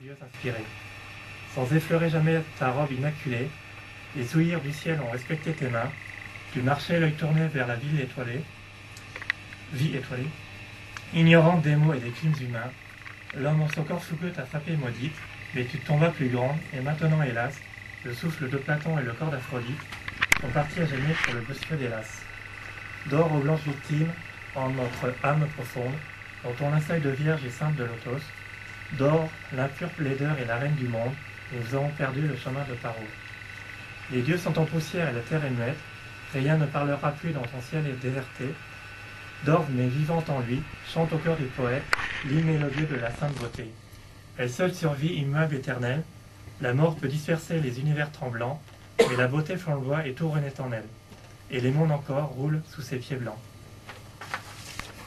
Dieu s'inspirer. Sans effleurer jamais ta robe immaculée, les souillures du ciel ont respecté tes mains, tu marchais l'œil tourné vers la vie étoilée, ignorante des mots et des crimes humains, l'homme en son corps fougueux t'a frappé maudite, mais tu tombas plus grande, et maintenant, hélas, le souffle de Platon et le corps d'Aphrodite sont partis à gémir sur le bosquet d'Hélas. Dors aux blanches victimes, en notre âme profonde, dans ton linceul de vierge et sainte de Lotos, dors, l'impure laideur et la reine du monde, et nous avons perdu le chemin de Paro. Les dieux sont en poussière et la terre est muette, rien ne parlera plus dans ton ciel est déserté. Dors, mais vivante en lui, chante au cœur du poète, l'hymne mélodieux de la sainte beauté. Elle seule survit, immuable éternelle, la mort peut disperser les univers tremblants, mais la beauté flamboie et tout renaît en elle, et les mondes encore roulent sous ses pieds blancs.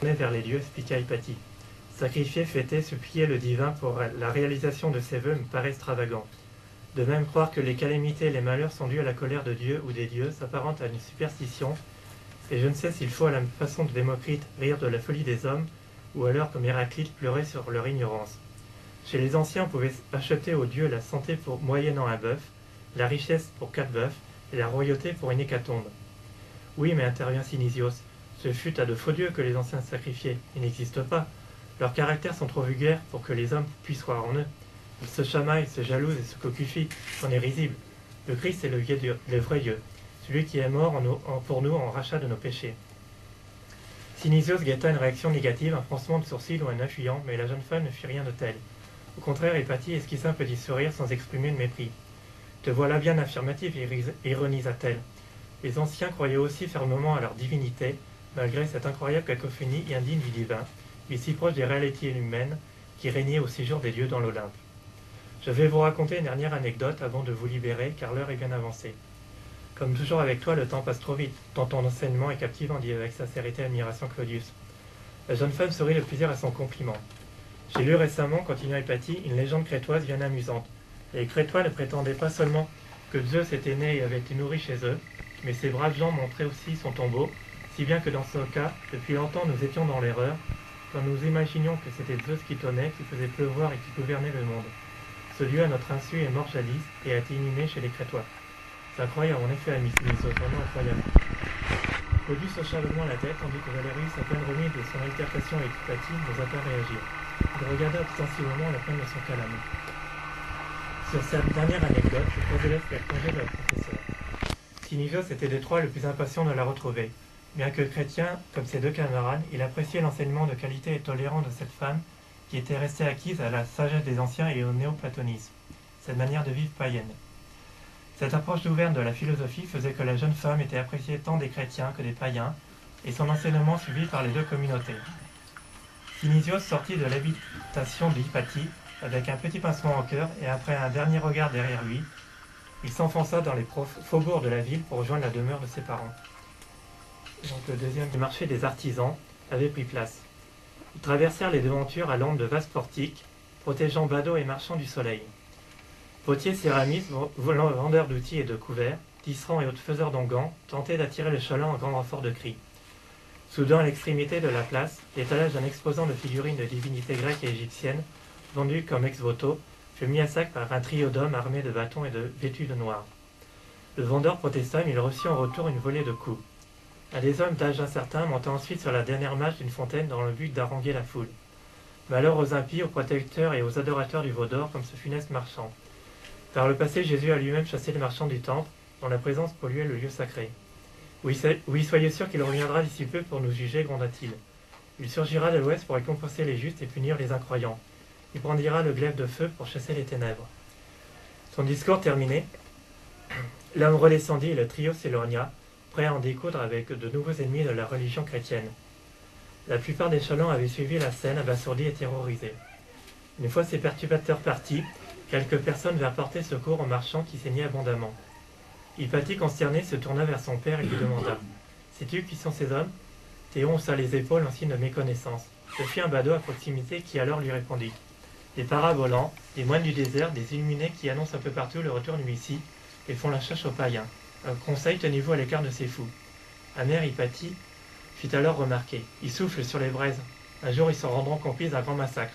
Vers les dieux, expliqua Hypatie. Sacrifier, fêter, supplier le divin pour la réalisation de ses vœux me paraît extravagant. De même croire que les calamités et les malheurs sont dus à la colère de Dieu ou des dieux s'apparente à une superstition, et je ne sais s'il faut à la façon de Démocrite rire de la folie des hommes, ou alors comme Héraclite pleurer sur leur ignorance. Chez les anciens, on pouvait acheter aux dieux la santé pour moyennant un bœuf, la richesse pour 4 bœufs, et la royauté pour une hécatombe. Oui, mais intervient Cynésios, ce fut à de faux dieux que les anciens sacrifiaient, ils n'existent pas. Leurs caractères sont trop vulgaires pour que les hommes puissent croire en eux. Ils se chamaillent, se jalousent et se cocufient, c'en est risible. Le Christ est le vrai Dieu, celui qui est mort pour nous en rachat de nos péchés. Cynésios guetta une réaction négative, un froncement de sourcils ou un appuyant, mais la jeune femme ne fit rien de tel. Au contraire, Hypatie esquissa un petit sourire sans exprimer de mépris. Te voilà bien affirmative, ironisa-t-elle. Les anciens croyaient aussi fermement à leur divinité, malgré cette incroyable cacophonie indigne du divin, mais si proche des réalités humaines qui régnaient au séjour des dieux dans l'Olympe. Je vais vous raconter une dernière anecdote avant de vous libérer, car l'heure est bien avancée. Comme toujours avec toi, le temps passe trop vite, tant ton enseignement est captivant, dit avec sincérité et admiration Claudius. La jeune femme sourit le plaisir à son compliment. J'ai lu récemment, continua Hypatie, une légende crétoise bien amusante. Les Crétois ne prétendaient pas seulement que Zeus était né et avait été nourri chez eux, mais ces braves gens montraient aussi son tombeau, si bien que dans ce cas, depuis longtemps nous étions dans l'erreur, quand nous imaginions que c'était Zeus qui tonnait, qui faisait pleuvoir et qui gouvernait le monde. Ce dieu, à notre insu, est mort jadis et a été inhumé chez les Crétois. C'est incroyable, en effet, ami Smith, vraiment incroyable. Claudius hocha longuement la tête, tandis que Valérius, à peine remis de son altercation avec Hypatie, n'osa pas réagir. Il regarda ostensiblement la peine de son calame. Sur cette dernière anecdote, les 3 élèves firent congé de la professeure. Cynésios était des 3 le plus impatient de la retrouver. Bien que chrétien, comme ses 2 camarades, il appréciait l'enseignement de qualité et tolérant de cette femme qui était restée acquise à la sagesse des anciens et au néoplatonisme, cette manière de vivre païenne. Cette approche ouverte de la philosophie faisait que la jeune femme était appréciée tant des chrétiens que des païens, et son enseignement suivi par les 2 communautés. Cynésios sortit de l'habitation d'Hypatie avec un petit pincement au cœur, et après un dernier regard derrière lui, il s'enfonça dans les faubourgs de la ville pour rejoindre la demeure de ses parents. Donc le deuxième marché des artisans avait pris place. Ils traversèrent les devantures à l'ombre de vastes portiques, protégeant badauds et marchands du soleil. Potiers, céramistes, vendeurs d'outils et de couverts, tisserands et autres faiseurs d'onguents tentaient d'attirer le chaland en grand renfort de cris. Soudain, à l'extrémité de la place, l'étalage d'un exposant de figurines de divinités grecques et égyptiennes, vendues comme ex-voto, fut mis à sac par un trio d'hommes armés de bâtons et vêtus de noir. Le vendeur protesta, mais il reçut en retour une volée de coups. Un des hommes d'âge incertain monta ensuite sur la dernière marche d'une fontaine dans le but d'haranguer la foule. Malheur aux impies, aux protecteurs et aux adorateurs du veau d'or comme ce funeste marchand. Par le passé, Jésus a lui-même chassé les marchands du temple, dont la présence polluait le lieu sacré. Oui, soyez sûr qu'il reviendra d'ici peu pour nous juger, gronda-t-il. Il surgira de l'ouest pour récompenser les justes et punir les incroyants. Il brandira le glaive de feu pour chasser les ténèbres. Son discours terminé, l'homme redescendit et le trio s'éloigna, prêt à en découdre avec de nouveaux ennemis de la religion chrétienne. La plupart des chalands avaient suivi la scène, abasourdis et terrorisés. Une fois ces perturbateurs partis, quelques personnes vinrent porter secours aux marchands qui saignaient abondamment. Hypatie, consterné, se tourna vers son père et lui demanda « Sais-tu qui sont ces hommes ?» Théon haussa les épaules en signe de méconnaissance. Ce fut un badaud à proximité qui alors lui répondit « Des parabolants, des moines du désert, des illuminés qui annoncent un peu partout le retour du Messie et font la chasse aux païens. Un conseil, tenez-vous à l'écart de ces fous. » Amère Hypatie fit alors remarquer « Ils soufflent sur les braises. Un jour ils se rendront complices d'un grand massacre.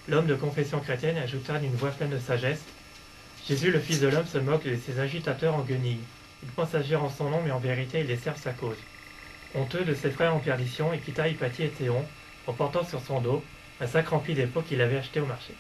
L'homme de confession chrétienne ajouta d'une voix pleine de sagesse: Jésus, le Fils de l'homme, se moque de ses agitateurs en guenilles. Ils pensent agir en son nom, mais en vérité, ils desservent sa cause. Honteux de ses frères en perdition, il quitta Hypatie et Théon, en portant sur son dos un sac rempli des pots qu'il avait achetés au marché.